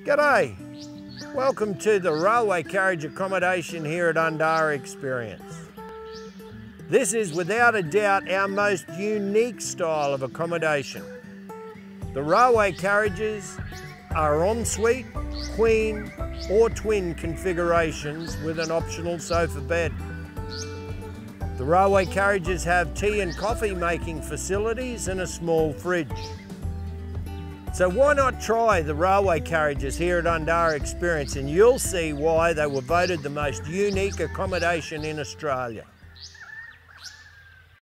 G'day! Welcome to the railway carriage accommodation here at Undara Experience. This is without a doubt our most unique style of accommodation. The railway carriages are ensuite, queen or twin configurations with an optional sofa bed. The railway carriages have tea and coffee making facilities and a small fridge. So why not try the railway carriages here at Undara Experience, and you'll see why they were voted the most unique accommodation in Australia.